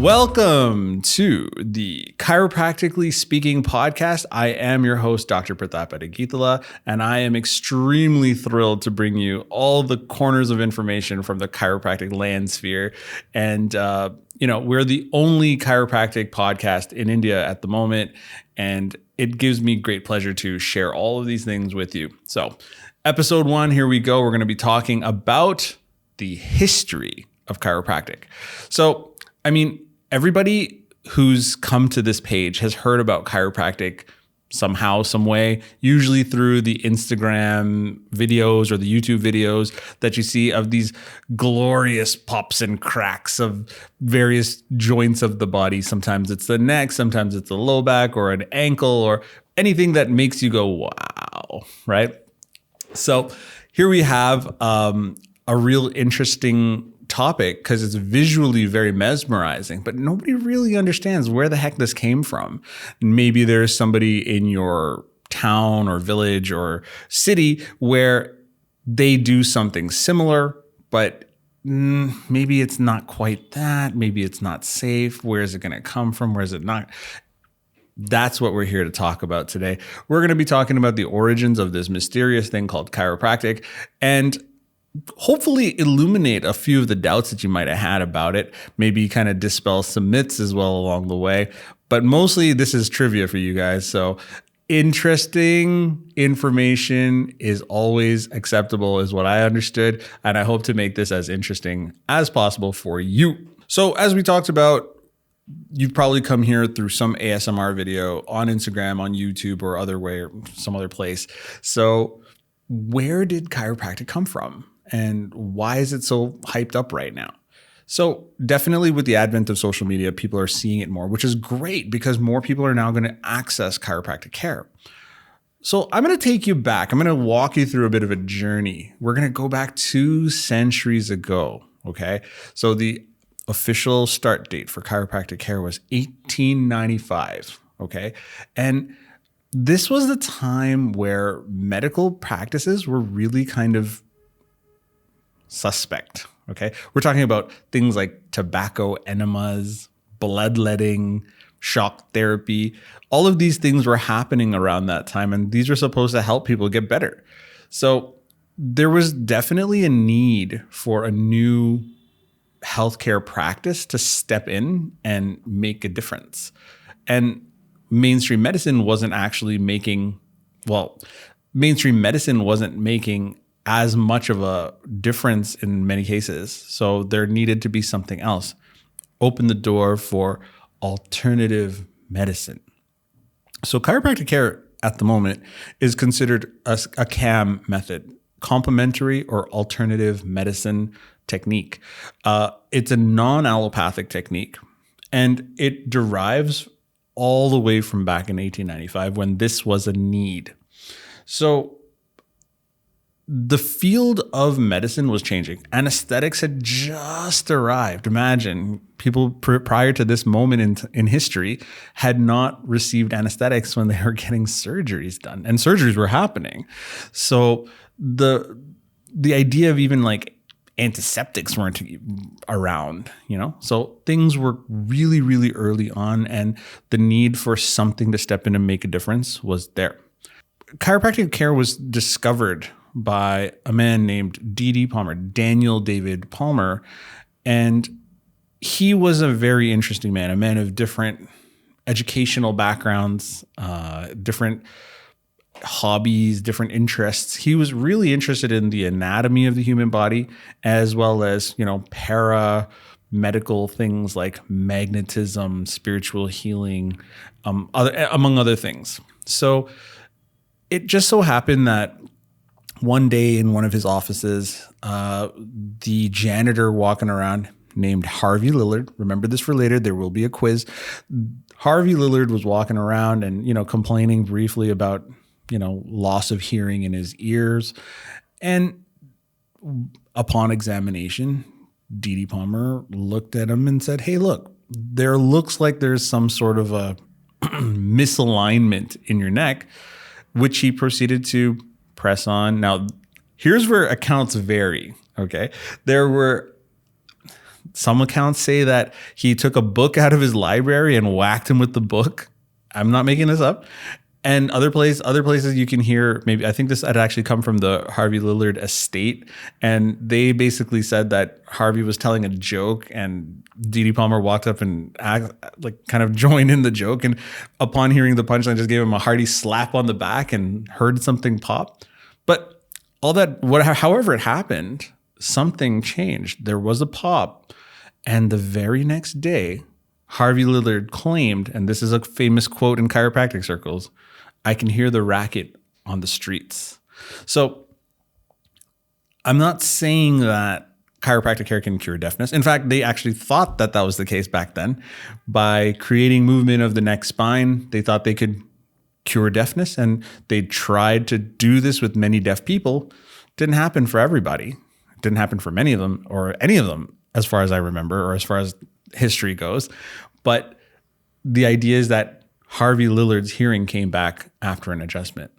Welcome to the Chiropractically Speaking podcast. I am your host, Dr. Pratap Adegitala, and I am extremely thrilled to bring you all the corners of information from the chiropractic landsphere. And, we're the only chiropractic podcast in India at the moment, and it gives me great pleasure to share all of these things with you. So, episode 1, here we go. We're going to be talking about the history of chiropractic. So, everybody who's come to this page has heard about chiropractic somehow, some way, usually through the Instagram videos or the YouTube videos that you see of these glorious pops and cracks of various joints of the body. Sometimes it's the neck, sometimes it's the low back or an ankle or anything that makes you go, wow, right? So here we have a real interesting topic because it's visually very mesmerizing, but nobody really understands where the heck this came from. Maybe there's somebody in your town or village or city where they do something similar, but maybe it's not quite that. Maybe it's not safe. Where is it going to come from? Where is it not? That's what we're here to talk about today. We're going to be talking about the origins of this mysterious thing called chiropractic and hopefully illuminate a few of the doubts that you might have had about it, maybe kind of dispel some myths as well along the way. But mostly this is trivia for you guys. So interesting information is always acceptable is what I understood. And I hope to make this as interesting as possible for you. So as we talked about, you've probably come here through some ASMR video on Instagram, on YouTube or other way or some other place. So where did chiropractic come from? And why is it so hyped up right now? So definitely with the advent of social media, people are seeing it more, which is great because more people are now going to access chiropractic care. So I'm going to take you back. I'm going to walk you through a bit of a journey. We're going to go back 2 centuries ago. Okay. So the official start date for chiropractic care was 1895. Okay. And this was the time where medical practices were really kind of suspect. Okay. We're talking about things like tobacco enemas, bloodletting, shock therapy. All of these things were happening around that time, and these were supposed to help people get better. So there was definitely a need for a new healthcare practice to step in and make a difference. And mainstream medicine wasn't making as much of a difference in many cases. So there needed to be something else. Open the door for alternative medicine. So chiropractic care at the moment is considered a CAM method, complementary or alternative medicine technique. It's a non-allopathic technique, and it derives all the way from back in 1895 when this was a need. So the field of medicine was changing. Anesthetics had just arrived. Imagine people prior to this moment in history had not received anesthetics when they were getting surgeries done, and surgeries were happening. So the idea of even like antiseptics weren't around, So things were really, really early on, and the need for something to step in and make a difference was there. Chiropractic care was discovered by a man named D.D. Palmer, Daniel David Palmer. And he was a very interesting man, a man of different educational backgrounds, different hobbies, different interests. He was really interested in the anatomy of the human body, as well as, para-medical things like magnetism, spiritual healing, among other things. So it just so happened that one day in one of his offices, the janitor walking around named Harvey Lillard, remember this for later, there will be a quiz. Harvey Lillard was walking around and, complaining briefly about, loss of hearing in his ears. And upon examination, D.D. Palmer looked at him and said, hey, look, there looks like there's some sort of a misalignment in your neck, which he proceeded to press on. Now, here's where accounts vary, okay? There were Some accounts say that he took a book out of his library and whacked him with the book. I'm not making this up. And other places you can hear, maybe I think this had actually come from the Harvey Lillard estate, and they basically said that Harvey was telling a joke, and Dee Palmer walked up and kind of joined in the joke, and upon hearing the punchline, just gave him a hearty slap on the back and heard something pop. But all that, however it happened, something changed. There was a pop, and the very next day, Harvey Lillard claimed, and this is a famous quote in chiropractic circles, "I can hear the racket on the streets." So I'm not saying that chiropractic care can cure deafness. In fact, they actually thought that that was the case back then. By creating movement of the neck spine, they thought they could cure deafness, and they tried to do this with many deaf people. Didn't happen for everybody. Didn't happen for many of them, or any of them, as far as I remember, or as far as history goes. But the idea is that Harvey Lillard's hearing came back after an adjustment.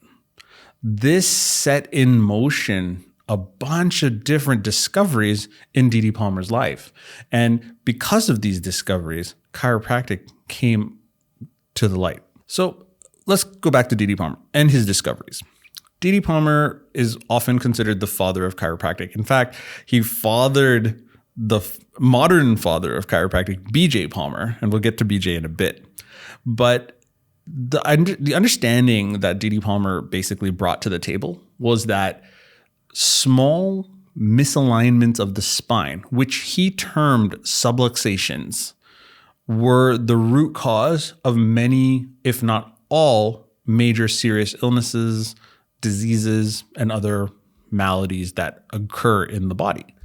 This set in motion a bunch of different discoveries in Dee Palmer's life. And because of these discoveries, chiropractic came to the light. So let's go back to Dee Palmer and his discoveries. Dee Palmer is often considered the father of chiropractic. In fact, he fathered the modern father of chiropractic, BJ Palmer, and we'll get to BJ in a bit. But the understanding that Dee Palmer basically brought to the table was that small misalignments of the spine, which he termed subluxations, were the root cause of many, if not all, major serious illnesses, diseases, and other maladies that occur in the body.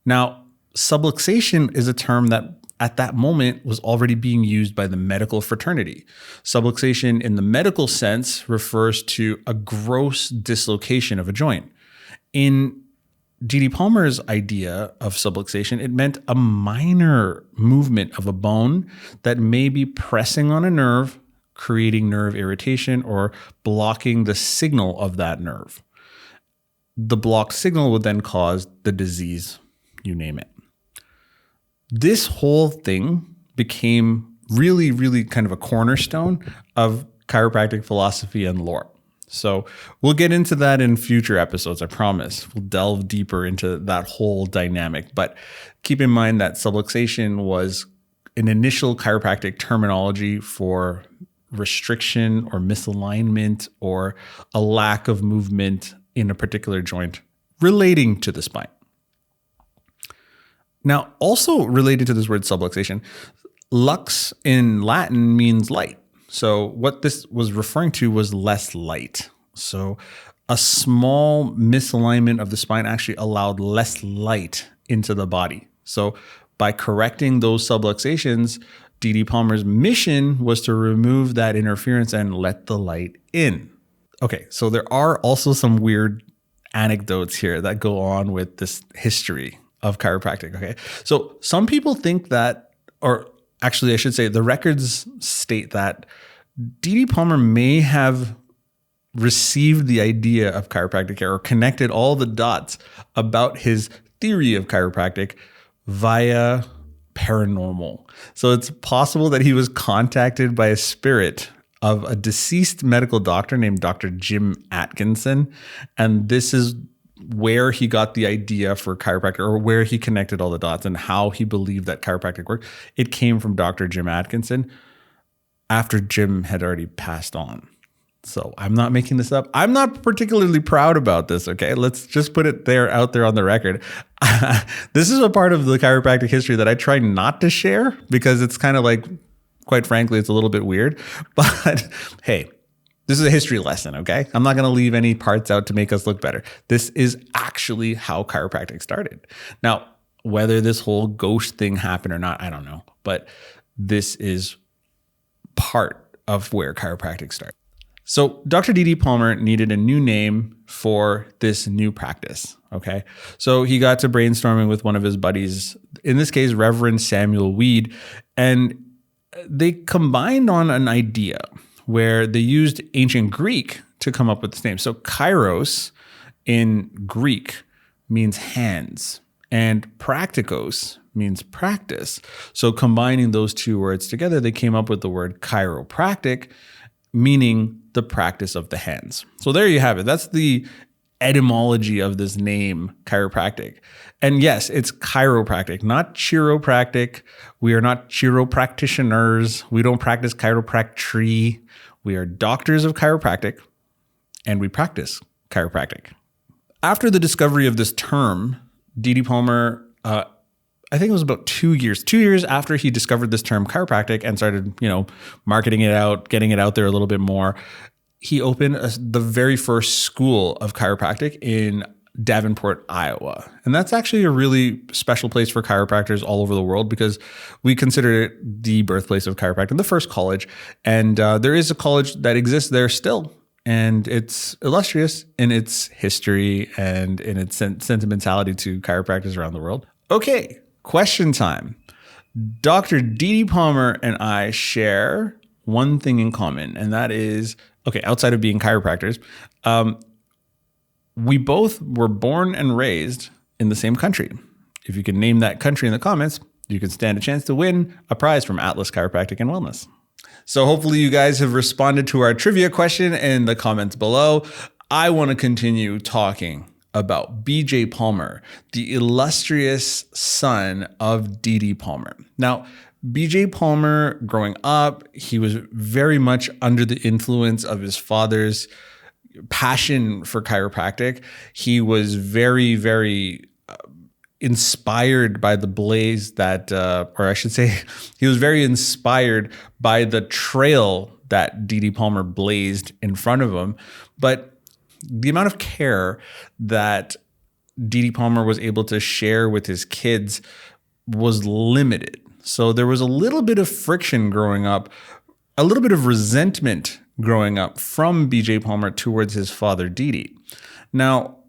Now, subluxation is a term that at that moment was already being used by the medical fraternity. Subluxation in the medical sense refers to a gross dislocation of a joint. In Dee Palmer's idea of subluxation, it meant a minor movement of a bone that may be pressing on a nerve, creating nerve irritation or blocking the signal of that nerve. The blocked signal would then cause the disease, you name it. This whole thing became really, really kind of a cornerstone of chiropractic philosophy and lore. So we'll get into that in future episodes, I promise. We'll delve deeper into that whole dynamic. But keep in mind that subluxation was an initial chiropractic terminology for restriction or misalignment or a lack of movement in a particular joint relating to the spine. Now, also related to this word subluxation, lux in Latin means light. So what this was referring to was less light. So a small misalignment of the spine actually allowed less light into the body. So by correcting those subluxations, Dee Palmer's mission was to remove that interference and let the light in. Okay, so there are also some weird anecdotes here that go on with this history of chiropractic. Okay, so some people think that, or actually, I should say, the records state that Dee Palmer may have received the idea of chiropractic care or connected all the dots about his theory of chiropractic via paranormal. So it's possible that he was contacted by a spirit of a deceased medical doctor named Dr. Jim Atkinson, and this is where he got the idea for chiropractic, or where he connected all the dots and how he believed that chiropractic worked. It came from Dr. Jim Atkinson after Jim had already passed on. So I'm not making this up. I'm not particularly proud about this, okay? Let's just put it out there on the record. This is a part of the chiropractic history that I try not to share because it's kind of like, quite frankly, it's a little bit weird. But hey, this is a history lesson, okay? I'm not going to leave any parts out to make us look better. This is actually how chiropractic started. Now, whether this whole ghost thing happened or not, I don't know. But this is part of where chiropractic started. So Dr. Dee Palmer needed a new name for this new practice, okay? So he got to brainstorming with one of his buddies, in this case, Reverend Samuel Weed, and they combined on an idea where they used ancient Greek to come up with this name. So kairos in Greek means hands, and praktikos means practice. So combining those two words together, they came up with the word chiropractic, meaning the practice of the hands. So there you have it. That's the etymology of this name, chiropractic. And yes, it's chiropractic, not chiropractic. We are not chiropractitioners. We don't practice chiropractic. We are doctors of chiropractic, and we practice chiropractic. After the discovery of this term, D.D. Palmer, I think it was about 2 years after he discovered this term chiropractic and started, marketing it out, getting it out there a little bit more, he opened the very first school of chiropractic in Davenport, Iowa. And that's actually a really special place for chiropractors all over the world because we consider it the birthplace of chiropractic, the first college. And there is a college that exists there still. And it's illustrious in its history and in its sentimentality to chiropractors around the world. Okay, question time. Dr. D.D. Palmer and I share one thing in common, and that is, outside of being chiropractors, we both were born and raised in the same country. If you can name that country in the comments, you can stand a chance to win a prize from Atlas Chiropractic and Wellness. So hopefully you guys have responded to our trivia question in the comments below. I want to continue talking about B.J. Palmer, the illustrious son of D.D. Palmer. Now, B.J. Palmer, growing up, he was very much under the influence of his father's passion for chiropractic. He was very, very inspired by the blaze that, or I should say, he was very inspired by the trail that D.D. Palmer blazed in front of him. But the amount of care that D.D. Palmer was able to share with his kids was limited. So there was a little bit of friction growing up, a little bit of resentment growing up from B.J. Palmer towards his father, D.D. Now,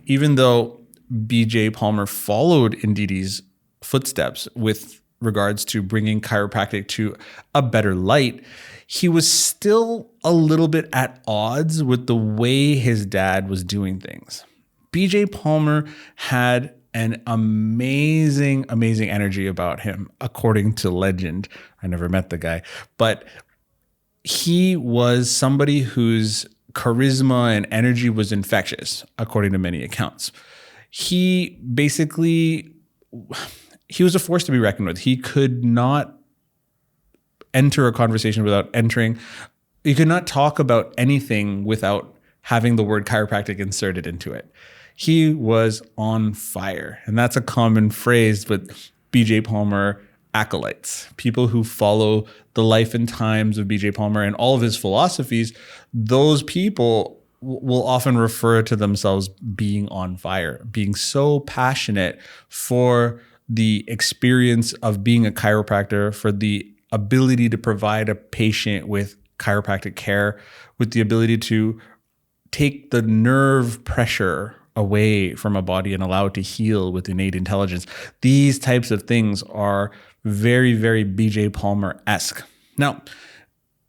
even though B.J. Palmer followed in D.D.'s footsteps with regards to bringing chiropractic to a better light, he was still a little bit at odds with the way his dad was doing things. B.J. Palmer had an amazing energy about him, according to legend. I never met the guy, but he was somebody whose charisma and energy was infectious, according to many accounts. He was a force to be reckoned with. He could not enter a conversation without he could not talk about anything without having the word chiropractic inserted into it. He was on fire. And that's a common phrase with B.J. Palmer acolytes, people who follow the life and times of B.J. Palmer and all of his philosophies. Those people will often refer to themselves being on fire, being so passionate for the experience of being a chiropractor, for the ability to provide a patient with chiropractic care, with the ability to take the nerve pressure away from a body and allow it to heal with innate intelligence. These types of things are very, very B.J. Palmer-esque. Now,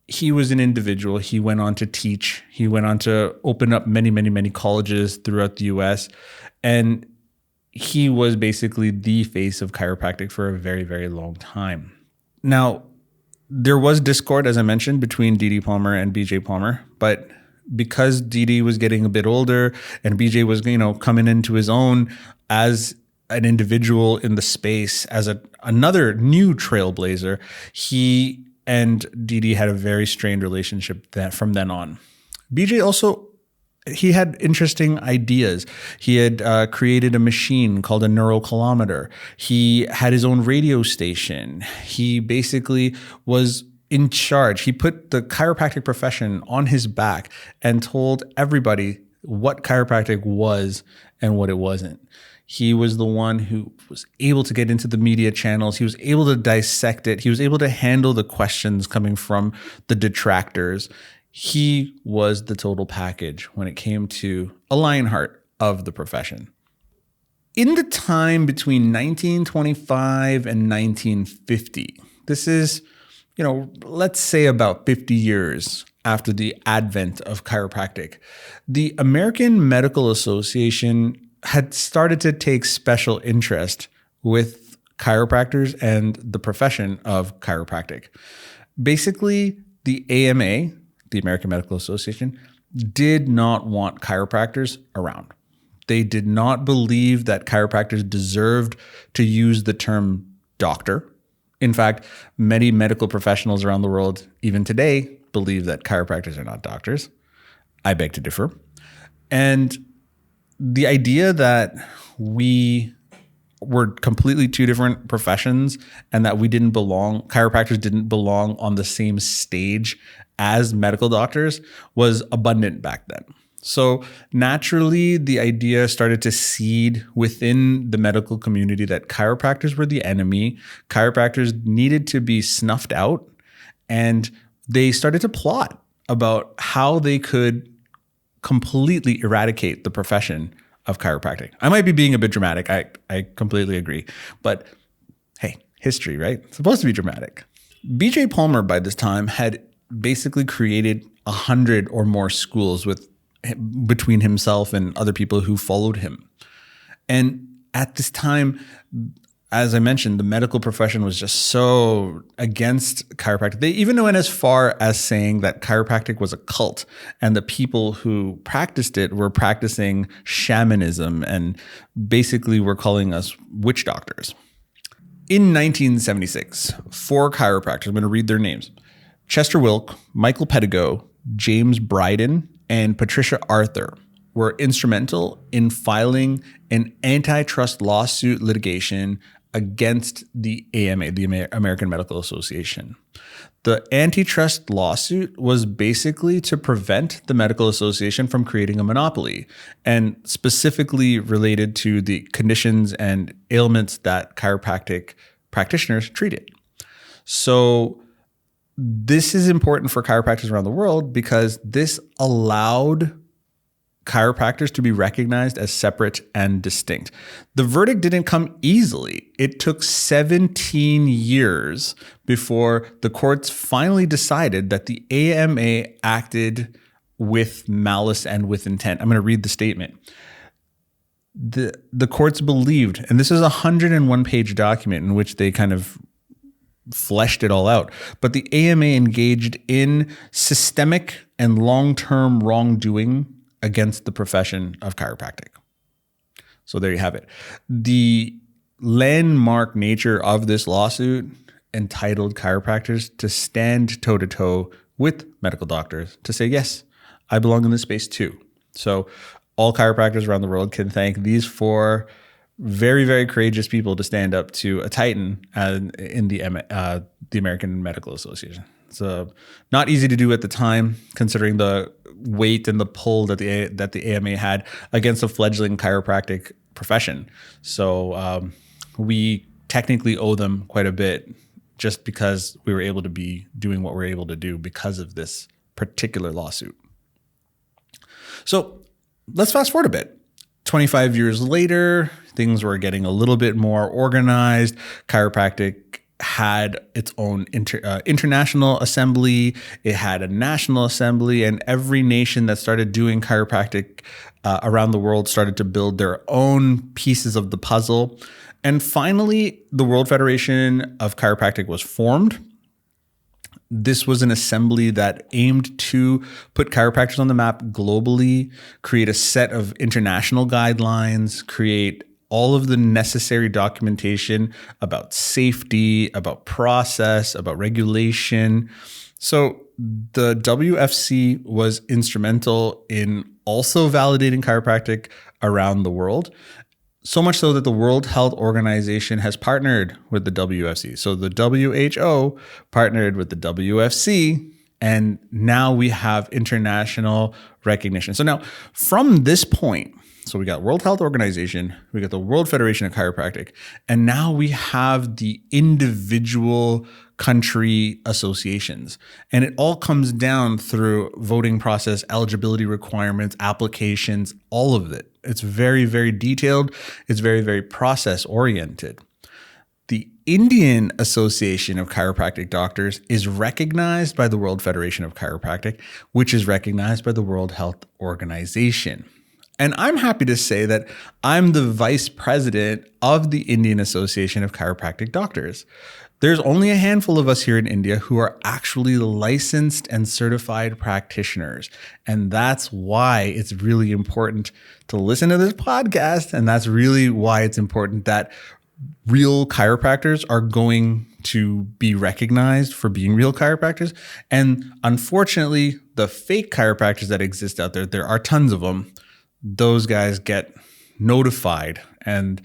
he was an individual. He went on to teach. He went on to open up many colleges throughout the U.S. And he was basically the face of chiropractic for a very, very long time. Now, there was discord, as I mentioned, between D.D. Palmer and B.J. Palmer, but because D.D. was getting a bit older and B.J. was, coming into his own as an individual in the space, as another new trailblazer, he and D.D. had a very strained relationship from then on. B.J. also, he had interesting ideas. He had created a machine called a neurocolometer. He had his own radio station. He basically was in charge. He put the chiropractic profession on his back and told everybody what chiropractic was and what it wasn't. He was the one who was able to get into the media channels. He was able to dissect it. He was able to handle the questions coming from the detractors. He was the total package when it came to a lionheart of the profession. In the time between 1925 and 1950, this is, let's say about 50 years after the advent of chiropractic, the American Medical Association had started to take special interest with chiropractors and the profession of chiropractic. Basically, the AMA, the American Medical Association, did not want chiropractors around. They did not believe that chiropractors deserved to use the term doctor. In fact, many medical professionals around the world, even today, believe that chiropractors are not doctors. I beg to differ. And the idea that we were completely two different professions and that we didn't belong, chiropractors didn't belong on the same stage as medical doctors was abundant back then. So naturally, the idea started to seed within the medical community that chiropractors were the enemy. Chiropractors needed to be snuffed out, and they started to plot about how they could completely eradicate the profession of chiropractic. I might be being a bit dramatic. I completely agree. But hey, history, right? It's supposed to be dramatic. BJ Palmer by this time had basically created 100 or more schools between himself and other people who followed him. And at this time, as I mentioned, the medical profession was just so against chiropractic. They even went as far as saying that chiropractic was a cult and the people who practiced it were practicing shamanism and basically were calling us witch doctors. In 1976, 4 chiropractors, I'm going to read their names: Chester Wilk, Michael Pedigo, James Bryden, and Patricia Arthur, were instrumental in filing an antitrust lawsuit litigation against the AMA, the American Medical Association. The antitrust lawsuit was basically to prevent the medical association from creating a monopoly, and specifically related to the conditions and ailments that chiropractic practitioners treated. So this is important for chiropractors around the world because this allowed chiropractors to be recognized as separate and distinct. The verdict didn't come easily. It took 17 years before the courts finally decided that the AMA acted with malice and with intent. I'm going to read the statement. The courts believed, and this is a 101-page document in which they kind of fleshed it all out, but the AMA engaged in systemic and long-term wrongdoing against the profession of chiropractic. So there you have it. The landmark nature of this lawsuit entitled chiropractors to stand toe-to-toe with medical doctors to say, yes, I belong in this space too. So all chiropractors around the world can thank these 4 very, very courageous people to stand up to a titan in the American Medical Association. It's not easy to do at the time, considering the weight and the pull that the AMA had against a fledgling chiropractic profession. So we technically owe them quite a bit just because we were able to be doing what we're able to do because of this particular lawsuit. So let's fast forward a bit. 25 years later, things were getting a little bit more organized. Chiropractic had its own international assembly. It had a national assembly, and every nation that started doing chiropractic around the world started to build their own pieces of the puzzle. And finally, the World Federation of Chiropractic was formed. This was an assembly that aimed to put chiropractors on the map globally, create a set of international guidelines, create all of the necessary documentation about safety, about process, about regulation. So the WFC was instrumental in also validating chiropractic around the world. So much so that the World Health Organization has partnered with the WFC. So the WHO partnered with the WFC, and now we have international recognition. So now from this point, so we got World Health Organization, we got the World Federation of Chiropractic, and now we have the individual country associations. And it all comes down through voting process, eligibility requirements, applications, all of it. It's very, very detailed. It's very, very process oriented. The Indian Association of Chiropractic Doctors is recognized by the World Federation of Chiropractic, which is recognized by the World Health Organization. And I'm happy to say that I'm the vice president of the Indian Association of Chiropractic Doctors. There's only a handful of us here in India who are actually licensed and certified practitioners. And that's why it's really important to listen to this podcast. And that's really why it's important that real chiropractors are going to be recognized for being real chiropractors. And unfortunately, the fake chiropractors that exist out there, there are tons of them. Those guys get notified and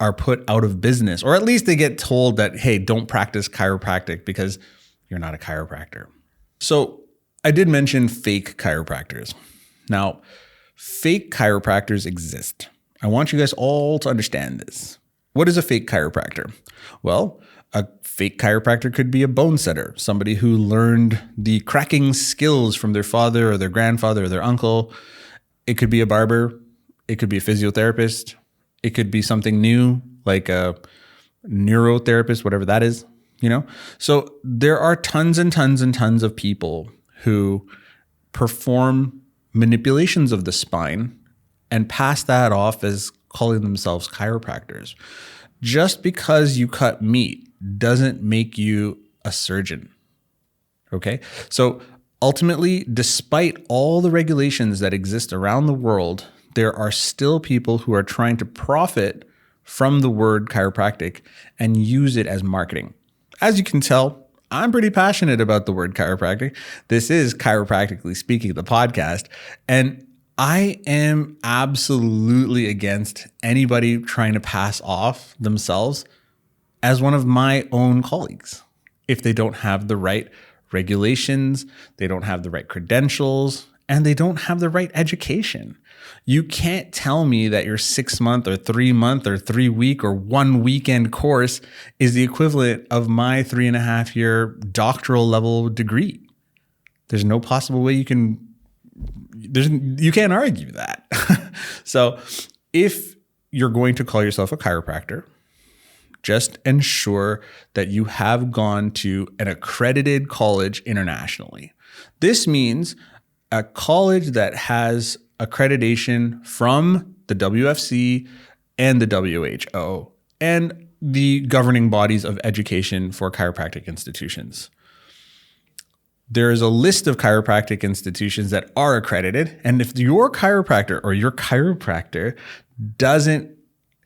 are put out of business, or at least they get told that, hey, don't practice chiropractic because you're not a chiropractor. So I did mention fake chiropractors. Now, fake chiropractors exist. I want you guys all to understand this. What is a fake chiropractor? Well, a fake chiropractor could be a bone setter, somebody who learned the cracking skills from their father or their grandfather or their uncle. It could be a barber. It could be a physiotherapist. It could be something new, like a neurotherapist, whatever that is, So there are tons and tons and tons of people who perform manipulations of the spine and pass that off as calling themselves chiropractors. Just because you cut meat doesn't make you a surgeon. Okay? So ultimately, despite all the regulations that exist around the world, there are still people who are trying to profit from the word chiropractic and use it as marketing. As you can tell, I'm pretty passionate about the word chiropractic. This is Chiropractically Speaking, the podcast, and I am absolutely against anybody trying to pass off themselves as one of my own colleagues if they don't have the right regulations, they don't have the right credentials, and they don't have the right education. You can't tell me that your 6-month or 3-month or 3-week or 1 weekend course is the equivalent of my 3.5-year doctoral level degree. There's no possible way you can't argue that. So if you're going to call yourself a chiropractor, just ensure that you have gone to an accredited college internationally. This means a college that has accreditation from the WFC and the WHO and the governing bodies of education for chiropractic institutions. There is a list of chiropractic institutions that are accredited, and if your chiropractor or your chiropractor doesn't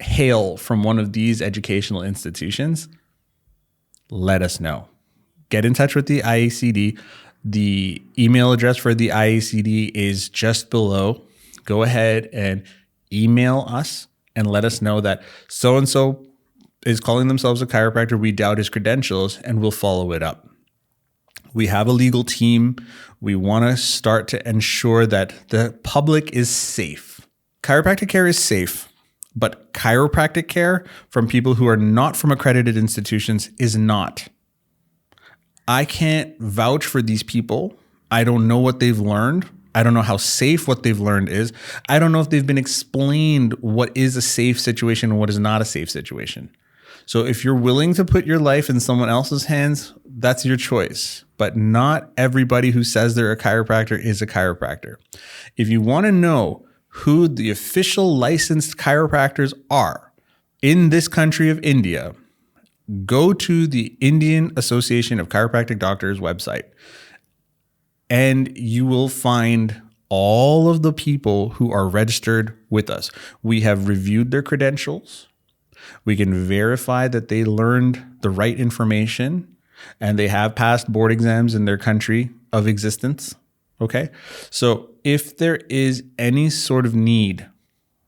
hail from one of these educational institutions, let us know. Get in touch with the IACD. The email address for the IACD is just below. Go ahead and email us and let us know that so-and-so is calling themselves a chiropractor. We doubt his credentials, and we'll follow it up. We have a legal team. We want to start to ensure that the public is safe. Chiropractic care is safe, but chiropractic care from people who are not from accredited institutions is not. I can't vouch for these people. I don't know what they've learned. I don't know how safe what they've learned is. I don't know if they've been explained what is a safe situation and what is not a safe situation. So if you're willing to put your life in someone else's hands, that's your choice. But not everybody who says they're a chiropractor is a chiropractor. If you want to know who the official licensed chiropractors are in this country of India, go to the Indian Association of Chiropractic Doctors website, and you will find all of the people who are registered with us. We have reviewed their credentials. We can verify that they learned the right information and they have passed board exams in their country of existence. Okay. So if there is any sort of need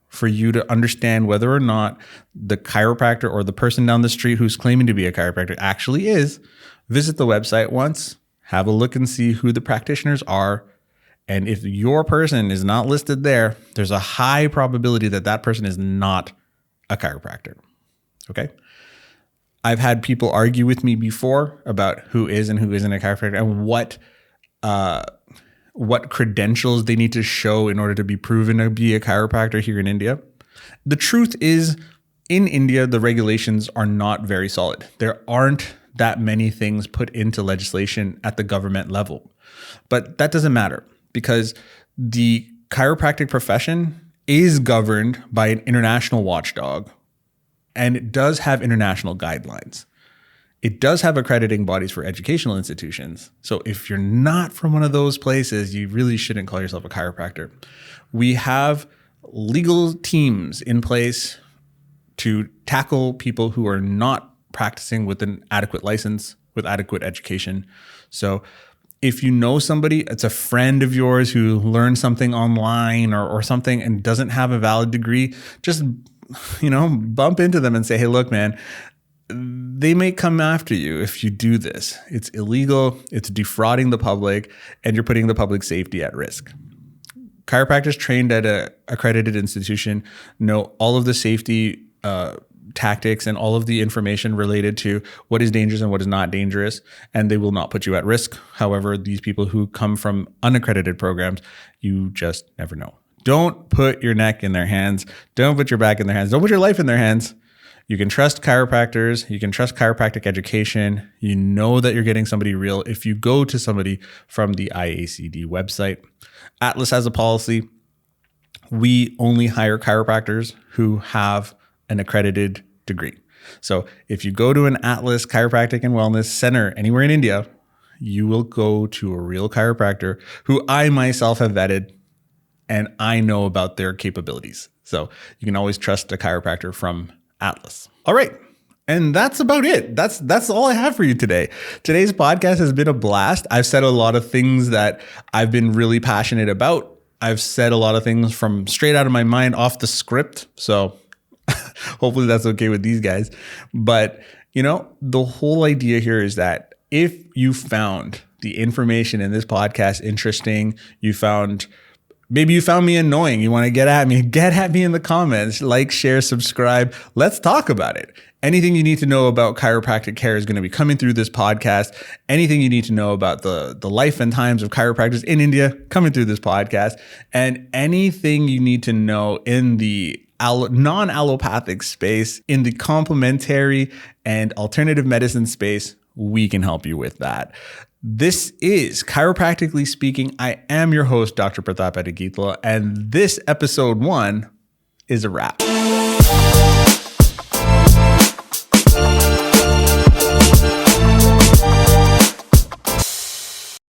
for you to understand whether or not the chiropractor or the person down the street who's claiming to be a chiropractor actually is, visit the website once, have a look and see who the practitioners are. And if your person is not listed there, there's a high probability that that person is not a chiropractor. Okay. I've had people argue with me before about who is and who isn't a chiropractor and what credentials they need to show in order to be proven to be a chiropractor here in India. The truth is, in India, the regulations are not very solid. There aren't that many things put into legislation at the government level. But that doesn't matter because the chiropractic profession is governed by an international watchdog, and it does have international guidelines. It does have accrediting bodies for educational institutions. So if you're not from one of those places, you really shouldn't call yourself a chiropractor. We have legal teams in place to tackle people who are not practicing with an adequate license, with adequate education. So if you know somebody, it's a friend of yours who learned something online or something and doesn't have a valid degree, just, bump into them and say, hey, look, man, they may come after you if you do this. It's illegal, it's defrauding the public, and you're putting the public safety at risk. Chiropractors trained at an accredited institution know all of the safety tactics and all of the information related to what is dangerous and what is not dangerous, and they will not put you at risk. However, these people who come from unaccredited programs, you just never know. Don't put your neck in their hands. Don't put your back in their hands. Don't put your life in their hands. You can trust chiropractors. You can trust chiropractic education. You know that you're getting somebody real if you go to somebody from the IACD website. Atlas has a policy. We only hire chiropractors who have an accredited degree. So if you go to an Atlas Chiropractic and Wellness Center anywhere in India, you will go to a real chiropractor who I myself have vetted and I know about their capabilities. So you can always trust a chiropractor from Atlas. All right. And that's about it. That's all I have for you today. Today's podcast has been a blast. I've said a lot of things that I've been really passionate about. I've said a lot of things from straight out of my mind off the script. So hopefully that's okay with these guys. But, the whole idea here is that if you found the information in this podcast interesting, maybe you found me annoying, you want to get at me in the comments, like, share, subscribe. Let's talk about it. Anything you need to know about chiropractic care is going to be coming through this podcast. Anything you need to know about the life and times of chiropractors in India, coming through this podcast. And anything you need to know in the non-allopathic space, in the complementary and alternative medicine space, we can help you with that. This is Chiropractically Speaking. I am your host, Dr. Pratap Adagitla, and this episode 1 is a wrap.